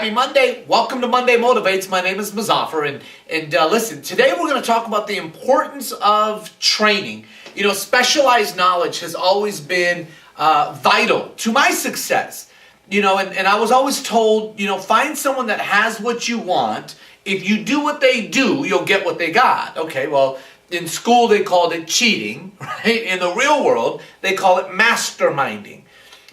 Happy Monday. Welcome to Monday Motivates. My name is Muzaffar. And listen, today we're going to talk about the importance of training. You know, specialized knowledge has always been vital to my success. You know, and I was always told, you know, find someone that has what you want. If you do what they do, you'll get what they got. Okay, well, in school they called it cheating, right? In the real world, they call it masterminding.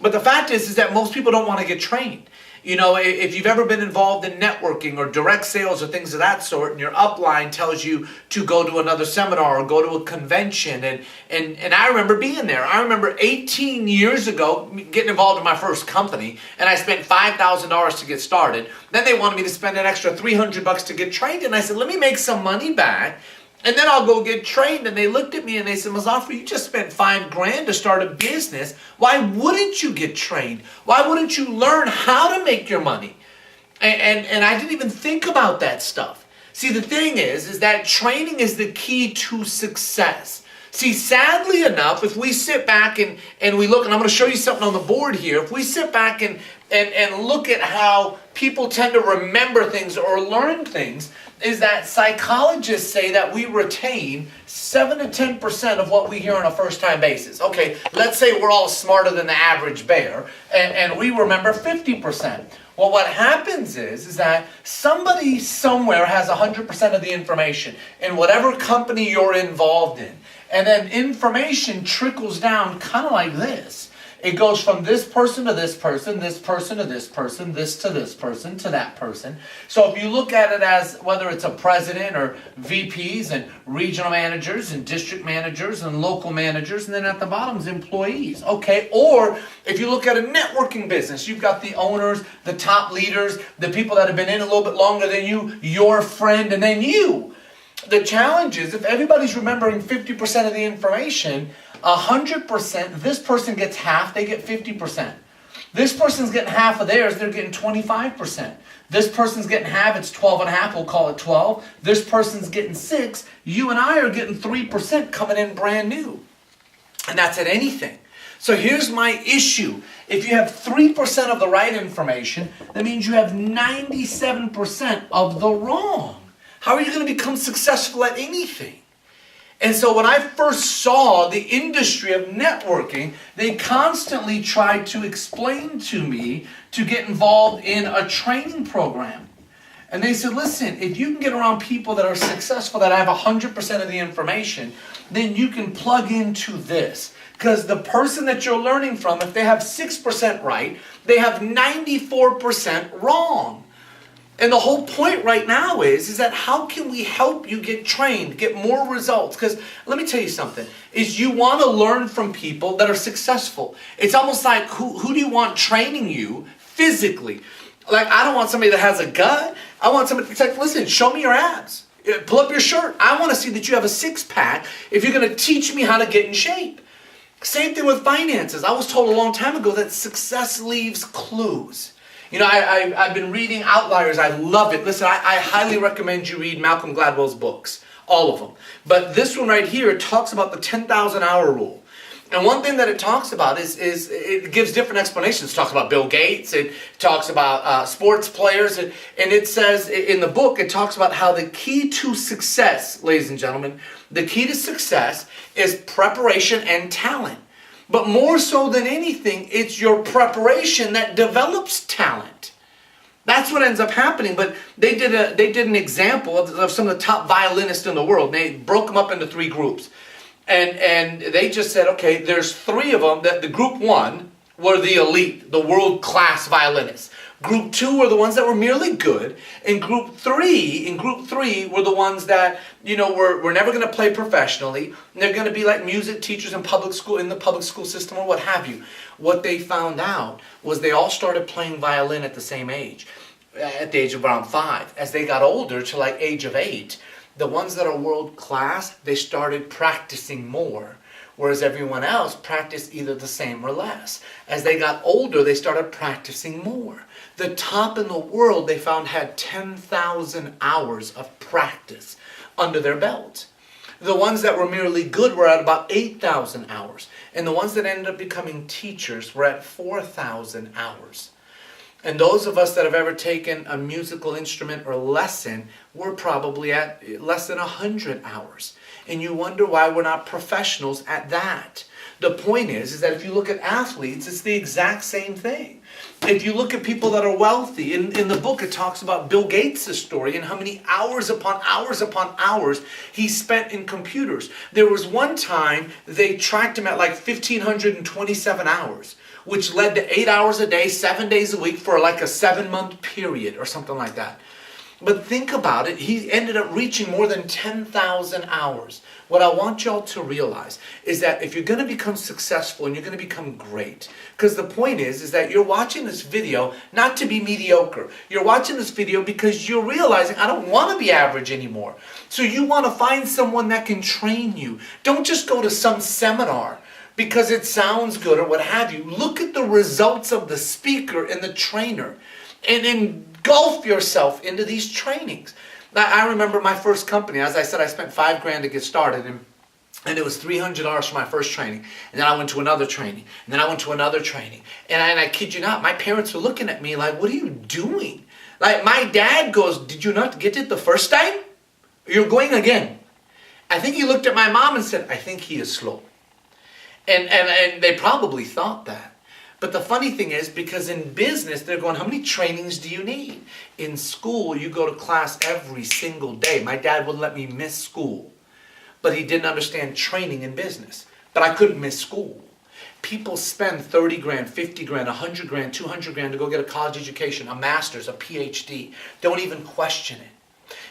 But the fact is that most people don't want to get trained. You know, if you've ever been involved in networking or direct sales or things of that sort, and your upline tells you to go to another seminar or go to a convention, and I remember being there. I remember 18 years ago getting involved in my first company, and I spent $5,000 to get started. Then they wanted me to spend an extra $300 to get trained, and I said, let me make some money back, and then I'll go get trained. And they looked at me and they said, Muzaffar, you just spent $5,000 to start a business. Why wouldn't you get trained? Why wouldn't you learn how to make your money? And I didn't even think about that stuff. See, the thing is that training is the key to success. See, sadly enough, if we sit back and we look, and I'm going to show you something on the board here. If we sit back and look at how people tend to remember things or learn things, is that psychologists say that we retain 7 to 10% of what we hear on a first-time basis. Okay, let's say we're all smarter than the average bear, and we remember 50%. Well, what happens is that somebody somewhere has 100% of the information in whatever company you're involved in. And then information trickles down kind of like this. It goes from this person to this person, this person to this person, this to this person, to that person. So if you look at it as whether it's a president or VPs and regional managers and district managers and local managers, and then at the bottom is employees. Okay, or if you look at a networking business, you've got the owners, the top leaders, the people that have been in a little bit longer than you, your friend, and then you. The challenge is if everybody's remembering 50% of the information, 100%, this person gets half, they get 50%. This person's getting half of theirs, they're getting 25%. This person's getting half, it's 12 and a half, we'll call it 12. This person's getting 6, you and I are getting 3% coming in brand new. And that's at anything. So here's my issue. If you have 3% of the right information, that means you have 97% of the wrong. How are you going to become successful at anything? And so when I first saw the industry of networking, they constantly tried to explain to me to get involved in a training program. And they said, listen, if you can get around people that are successful, that have 100% of the information, then you can plug into this. Because the person that you're learning from, if they have 6% right, they have 94% wrong. And the whole point right now is that how can we help you get trained, get more results? Because let me tell you something, is you want to learn from people that are successful. It's almost like who do you want training you physically? Like, I don't want somebody that has a gut. I want somebody that's like, listen, show me your abs. Pull up your shirt. I want to see that you have a six-pack if you're going to teach me how to get in shape. Same thing with finances. I was told a long time ago that success leaves clues. You know, I've been reading Outliers. I love it. Listen, I highly recommend you read Malcolm Gladwell's books, all of them. But this one right here talks about the 10,000 hour rule. And one thing that it talks about is it gives different explanations. It talks about Bill Gates. It talks about sports players. And it says in the book, it talks about how the key to success, ladies and gentlemen, the key to success is preparation and talent. But more so than anything, it's your preparation that develops talent. That's what ends up happening. But they did an example of some of the top violinists in the world. They broke them up into 3 groups. And they just said, okay, there's 3 of them. That the group 1 were the elite, the world-class violinists. Group 2 were the ones that were merely good. And group 3 were the ones that, you know, were never going to play professionally. And they're going to be like music teachers in public school, in the public school system or what have you. What they found out was they all started playing violin at the same age, at the age of around 5. As they got older, to like age of 8, the ones that are world class, they started practicing more. Whereas everyone else practiced either the same or less. As they got older, they started practicing more. The top in the world, they found, had 10,000 hours of practice under their belt. The ones that were merely good were at about 8,000 hours. And the ones that ended up becoming teachers were at 4,000 hours. And those of us that have ever taken a musical instrument or lesson, we're probably at less than 100 hours. And you wonder why we're not professionals at that. The point is that if you look at athletes, it's the exact same thing. If you look at people that are wealthy, in the book it talks about Bill Gates' story and how many hours upon hours he spent in computers. There was one time they tracked him at like 1,527 hours, which led to 8 hours a day, 7 days a week for like a 7-month period or something like that. But think about it, he ended up reaching more than 10,000 hours. What I want y'all to realize is that if you're going to become successful and you're going to become great, because the point is that you're watching this video not to be mediocre. You're watching this video because you're realizing, I don't want to be average anymore. So you want to find someone that can train you. Don't just go to some seminar because it sounds good or what have you. Look at the results of the speaker and the trainer and engulf yourself into these trainings. I remember my first company. As I said, I spent $5,000 to get started, and it was $300 for my first training. And then I went to another training, and then I went to another training. And I kid you not, my parents were looking at me like, what are you doing? Like, my dad goes, did you not get it the first time? You're going again. I think he looked at my mom and said, I think he is slow. And they probably thought that. But the funny thing is, because in business, they're going, how many trainings do you need? In school, you go to class every single day. My dad wouldn't let me miss school. But he didn't understand training in business. But I couldn't miss school. People spend $30,000, $50,000, $100,000, $200,000 to go get a college education, a master's, a PhD. Don't even question it.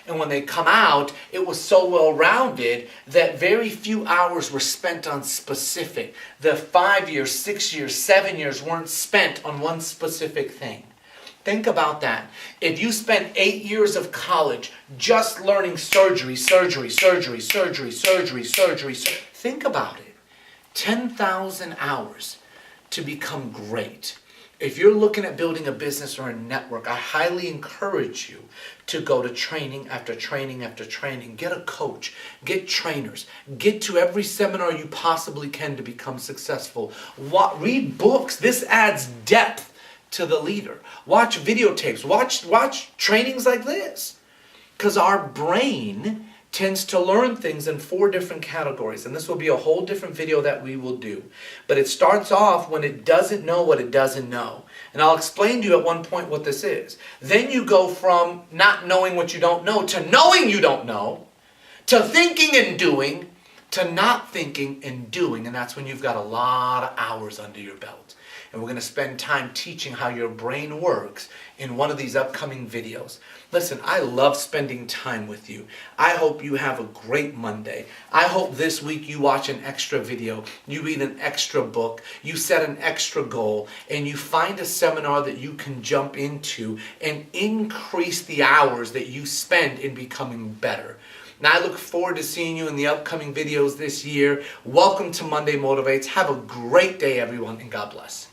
And when they come out, it was so well-rounded that very few hours were spent on specific. The 5 years, 6 years, 7 years weren't spent on one specific thing. Think about that. If you spent 8 years of college just learning surgery, think about it. 10,000 hours to become great. If you're looking at building a business or a network, I highly encourage you to go to training after training after training. Get a coach, get trainers, get to every seminar you possibly can to become successful. Read books. This adds depth to the leader. Watch videotapes. Watch trainings like this. Because our brain tends to learn things in 4 different categories. And this will be a whole different video that we will do. But it starts off when it doesn't know what it doesn't know. And I'll explain to you at one point what this is. Then you go from not knowing what you don't know to knowing you don't know, to thinking and doing, to not thinking and doing. And that's when you've got a lot of hours under your belt. And we're going to spend time teaching how your brain works in one of these upcoming videos. Listen, I love spending time with you. I hope you have a great Monday. I hope this week you watch an extra video, you read an extra book, you set an extra goal, and you find a seminar that you can jump into and increase the hours that you spend in becoming better. Now, I look forward to seeing you in the upcoming videos this year. Welcome to Monday Motivates. Have a great day, everyone, and God bless.